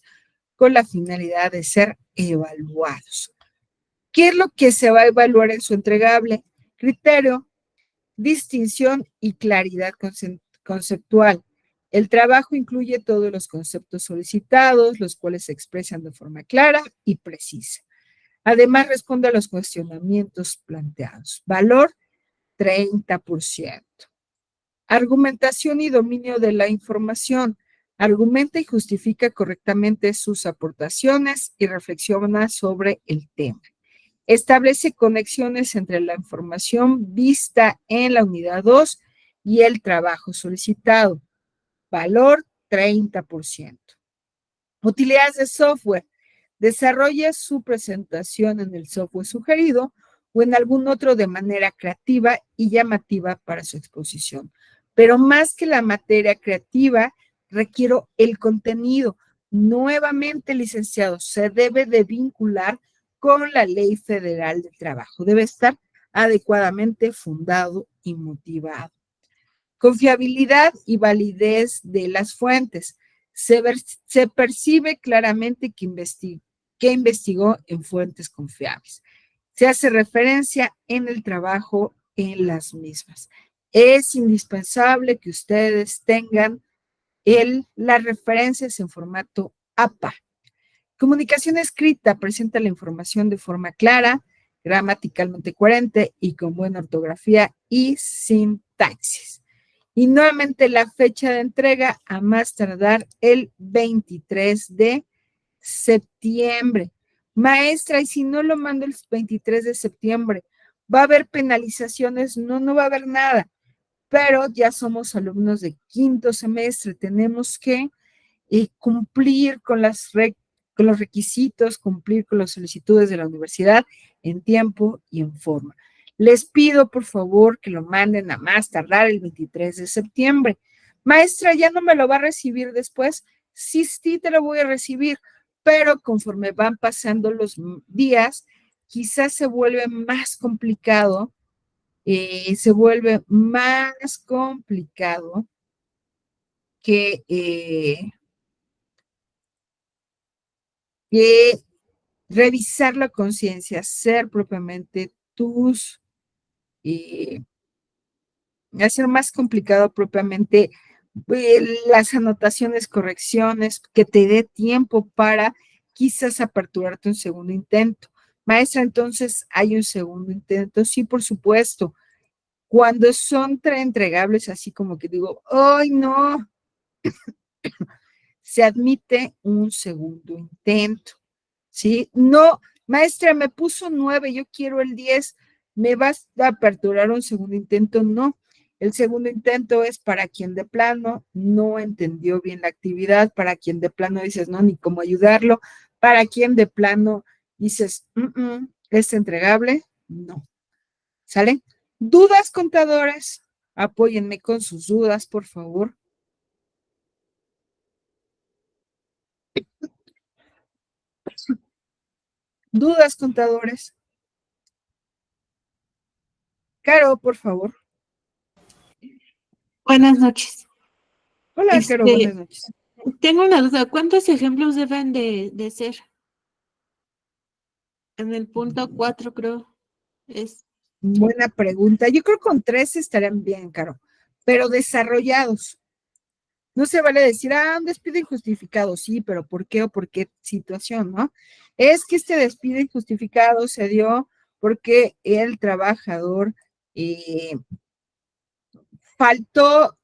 con la finalidad de ser evaluados. ¿Qué es lo que se va a evaluar en su entregable? Criterio, distinción y claridad conceptual. El trabajo incluye todos los conceptos solicitados, los cuales se expresan de forma clara y precisa. Además, responde a los cuestionamientos planteados. Valor, 30%. Argumentación y dominio de la información. Argumenta y justifica correctamente sus aportaciones y reflexiona sobre el tema. Establece conexiones entre la información vista en la unidad 2 y el trabajo solicitado. Valor 30%. Utilidades de software. Desarrolla su presentación en el software sugerido o en algún otro de manera creativa y llamativa para su exposición. Pero más que la materia creativa, requiero el contenido. Nuevamente, licenciado, se debe de vincular con la Ley Federal del Trabajo. Debe estar adecuadamente fundado y motivado. Confiabilidad y validez de las fuentes. Se percibe claramente que investigó en fuentes confiables. Se hace referencia en el trabajo en las mismas. Es indispensable que ustedes tengan las referencias en formato APA. Comunicación escrita presenta la información de forma clara, gramaticalmente coherente y con buena ortografía y sintaxis. Y nuevamente la fecha de entrega a más tardar el 23 de septiembre. Maestra, y si no lo mando el 23 de septiembre, ¿va a haber penalizaciones? No, no va a haber nada, pero ya somos alumnos de quinto semestre, tenemos que cumplir con los requisitos, cumplir con las solicitudes de la universidad en tiempo y en forma. Les pido, por favor, que lo manden a más tardar el 23 de septiembre. Maestra, ¿ya no me lo va a recibir después? Sí, sí, te lo voy a recibir, pero conforme van pasando los días, quizás se vuelve más complicado, que revisar la conciencia, hacer propiamente hacer más complicado propiamente las anotaciones, correcciones, que te dé tiempo para quizás aperturarte un segundo intento. Maestra, entonces, ¿hay un segundo intento? Sí, por supuesto. Cuando son entregables, así como que digo, ¡ay, no! Se admite un segundo intento. ¿Sí? No, maestra, me puso 9, yo quiero el 10, ¿me vas a aperturar un segundo intento? No, el segundo intento es para quien de plano no entendió bien la actividad, para quien de plano dices, no, ni cómo ayudarlo, para quien de plano dices, ¿es entregable? No. ¿Sale? ¿Dudas, contadores? Apóyenme con sus dudas, por favor. ¿Dudas, contadores? Caro, por favor. Buenas noches. Hola, Caro, buenas noches. Tengo una duda. ¿Cuántos ejemplos deben de ser? En el punto 4 creo es. Buena pregunta. Yo creo que con 3 estarían bien, Caro, pero desarrollados. No se vale decir, un despido injustificado, sí, pero ¿por qué o por qué situación, no? Es que este despido injustificado se dio porque el trabajador faltó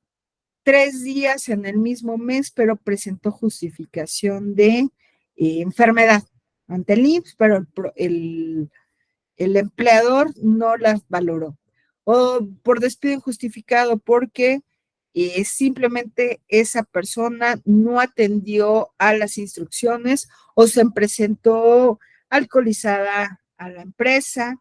3 días en el mismo mes, pero presentó justificación de enfermedad ante el IMSS, pero el empleador no las valoró. O por despido injustificado porque simplemente esa persona no atendió a las instrucciones o se presentó alcoholizada a la empresa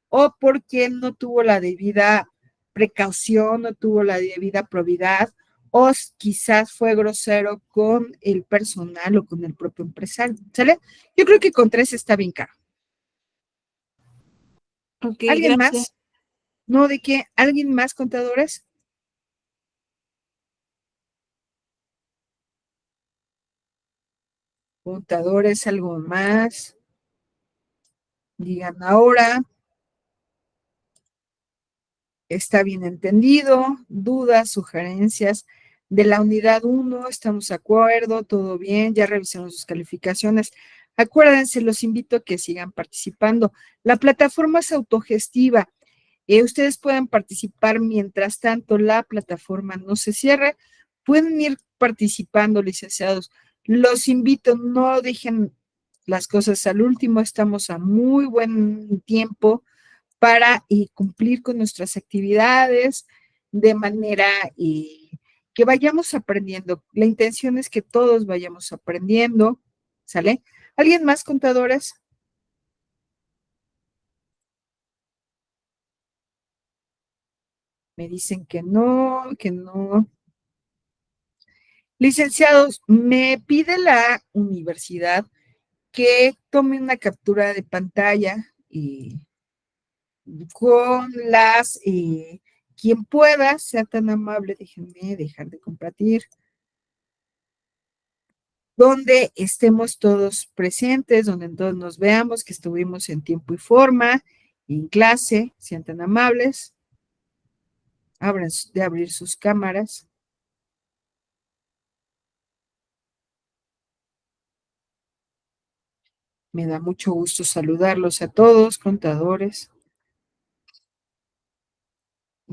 o porque no tuvo la debida precaución, no tuvo la debida probidad o quizás fue grosero con el personal o con el propio empresario. ¿Sale? Yo creo que con 3 está bien caro. Ok, ¿Alguien gracias. más? ¿No de qué? ¿Alguien más, contadores? Contadores, algo más. Digan ahora. Está bien entendido. Dudas, sugerencias. De la unidad 1, estamos de acuerdo, todo bien, ya revisamos sus calificaciones. Acuérdense, los invito a que sigan participando. La plataforma es autogestiva. Ustedes pueden participar mientras tanto la plataforma no se cierre. Pueden ir participando, licenciados. Los invito, no dejen las cosas al último. Estamos a muy buen tiempo para cumplir con nuestras actividades de manera que vayamos aprendiendo. La intención es que todos vayamos aprendiendo, ¿sale? ¿Alguien más, contadores? Me dicen que no, que no. Licenciados, me pide la universidad que tome una captura de pantalla con quien pueda, sea tan amable, déjenme dejar de compartir, donde estemos todos presentes, donde todos nos veamos, que estuvimos en tiempo y forma, en clase, sean tan amables, abran de abrir sus cámaras. Me da mucho gusto saludarlos a todos, contadores.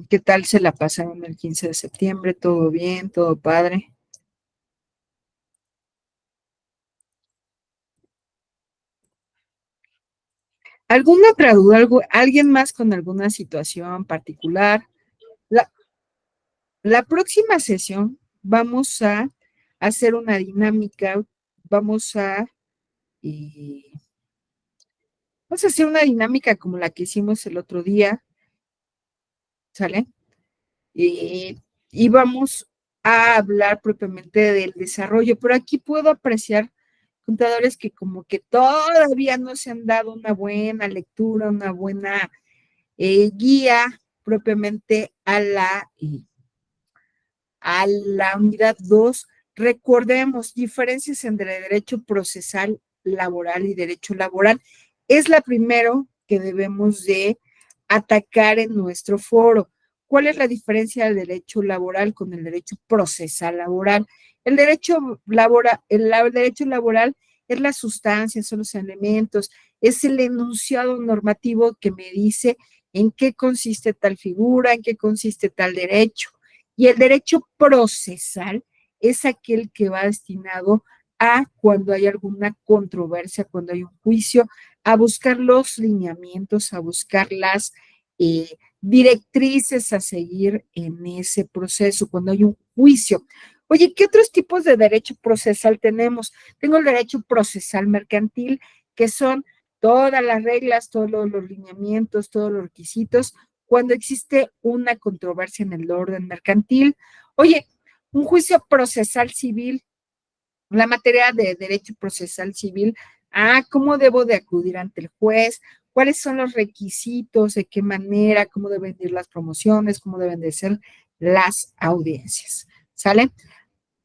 ¿Qué tal se la pasaron el 15 de septiembre? ¿Todo bien? ¿Todo padre? ¿Alguna otra duda? ¿Alguien más con alguna situación particular? La próxima sesión vamos a hacer una dinámica, vamos a, eh, vamos a hacer una dinámica como la que hicimos el otro día, ¿sale? Y vamos a hablar propiamente del desarrollo, pero aquí puedo apreciar contadores que como que todavía no se han dado una buena lectura, una buena guía propiamente a la unidad 2. Recordemos, diferencias entre derecho procesal laboral y derecho laboral. Es la primero que debemos de atacar en nuestro foro. ¿Cuál es la diferencia del derecho laboral con el derecho procesal laboral? El derecho laboral es la sustancia, son los elementos, es el enunciado normativo que me dice en qué consiste tal figura, en qué consiste tal derecho. Y el derecho procesal es aquel que va destinado a cuando hay alguna controversia, cuando hay un juicio, a buscar los lineamientos, a buscar las directrices a seguir en ese proceso, cuando hay un juicio. Oye, ¿qué otros tipos de derecho procesal tenemos? Tengo el derecho procesal mercantil, que son todas las reglas, todos los lineamientos, todos los requisitos cuando existe una controversia en el orden mercantil. Oye, un juicio procesal civil, la materia de derecho procesal civil, ¿cómo debo de acudir ante el juez? cuáles son los requisitos, de qué manera, cómo deben ir las promociones, cómo deben de ser las audiencias. ¿Sale?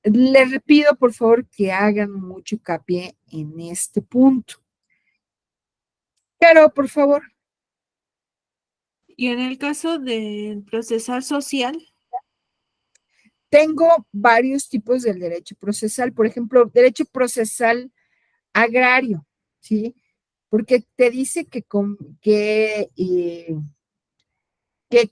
Les pido, por favor, que hagan mucho hincapié en este punto. Caro, por favor. Y en el caso del procesal social, Tengo varios tipos del derecho procesal. Por ejemplo, derecho procesal agrario, ¿sí? Porque te dice que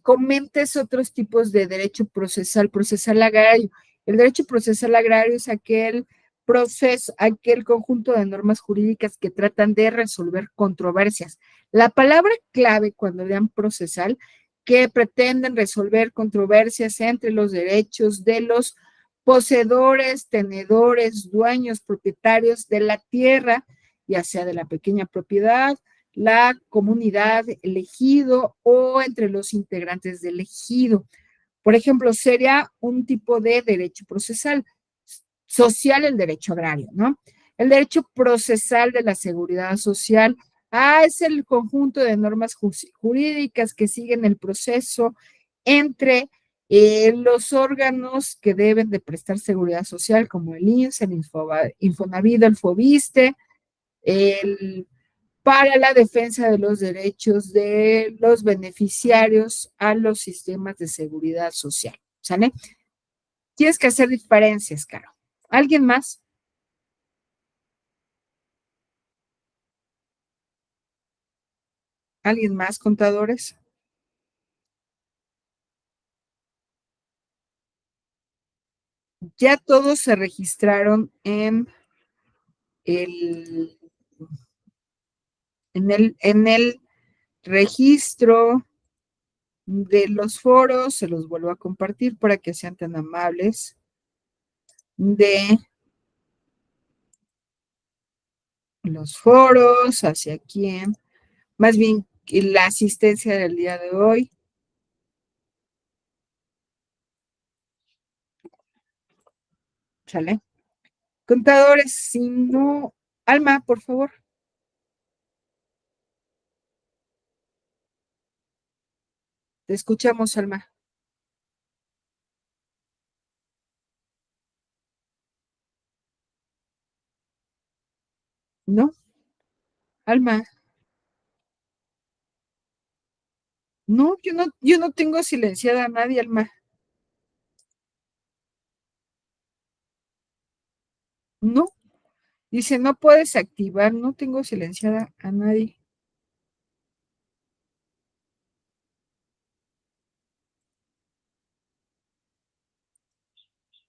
comentes otros tipos de derecho procesal agrario. El derecho procesal agrario es aquel proceso, aquel conjunto de normas jurídicas que tratan de resolver controversias. La palabra clave cuando vean procesal, que pretenden resolver controversias entre los derechos de los poseedores, tenedores, dueños, propietarios de la tierra, ya sea de la pequeña propiedad, la comunidad, el ejido o entre los integrantes del ejido. Por ejemplo, sería un tipo de derecho procesal. Social, el derecho agrario, ¿no? El derecho procesal de la seguridad social, es el conjunto de normas jurídicas que siguen el proceso entre los órganos que deben de prestar seguridad social, como el INSS, el Infonavit, el FOBISTE, el para la defensa de los derechos de los beneficiarios a los sistemas de seguridad social. ¿Sale? Tienes que hacer diferencias, Caro. ¿Alguien más? ¿Alguien más, contadores? Ya todos se registraron el, en el registro de los foros. Se los vuelvo a compartir para que sean tan amables de los foros, hacia quién, más bien la asistencia del día de hoy. ¿Sale? Contadores, si no, Alma, por favor. Te escuchamos, Alma. ¿No? Alma. No, yo no tengo silenciada a nadie, Alma. No. Dice, no puedes activar, no tengo silenciada a nadie.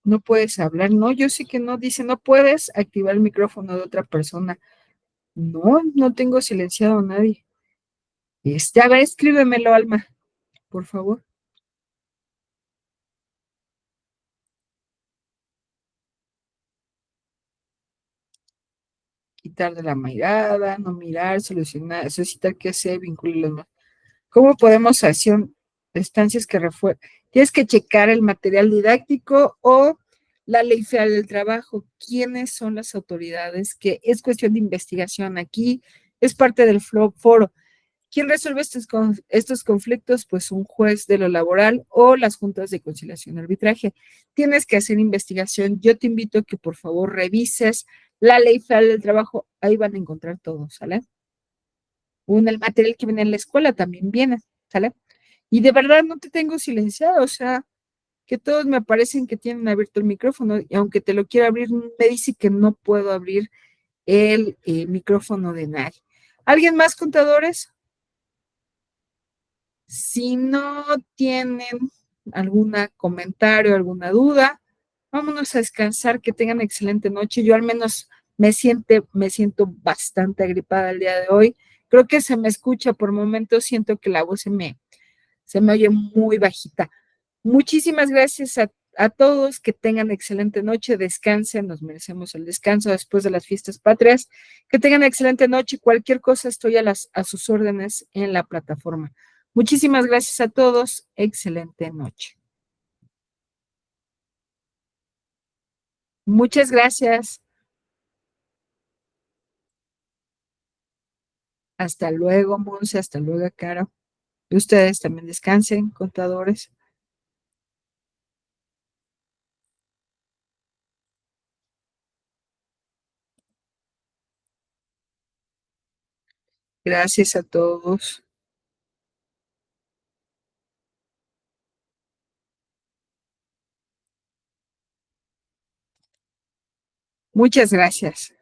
No puedes hablar, no, yo sé que no, dice, no puedes activar el micrófono de otra persona. No, no tengo silenciado a nadie. A ver, escríbemelo, Alma, por favor. Quitar de la mirada, no mirar, solucionar, solicitar que se vincule los. ¿Cómo podemos hacer estancias que refuercen? Tienes que checar el material didáctico o la ley federal del trabajo. ¿Quiénes son las autoridades? Que es cuestión de investigación aquí, es parte del foro. ¿Quién resuelve estos conflictos? Pues un juez de lo laboral o las juntas de conciliación y arbitraje. Tienes que hacer investigación. Yo te invito a que por favor revises la ley federal del trabajo. Ahí van a encontrar todo, ¿sale? El material que viene en la escuela también viene, ¿sale? Y de verdad no te tengo silenciado, o sea, que todos me parecen que tienen abierto el micrófono y aunque te lo quiera abrir, me dice que no puedo abrir el micrófono de nadie. ¿Alguien más, contadores? Si no tienen algún comentario, alguna duda, vámonos a descansar, que tengan excelente noche. Yo al menos me siento bastante agripada el día de hoy. Creo que se me escucha por momentos, siento que la voz se me oye muy bajita. Muchísimas gracias a todos, que tengan excelente noche, descansen, nos merecemos el descanso después de las fiestas patrias. Que tengan excelente noche, cualquier cosa estoy a sus órdenes en la plataforma. Muchísimas gracias a todos, excelente noche. Muchas gracias. Hasta luego, Monse, hasta luego, Caro. Y ustedes también descansen, contadores. Gracias a todos. Muchas gracias.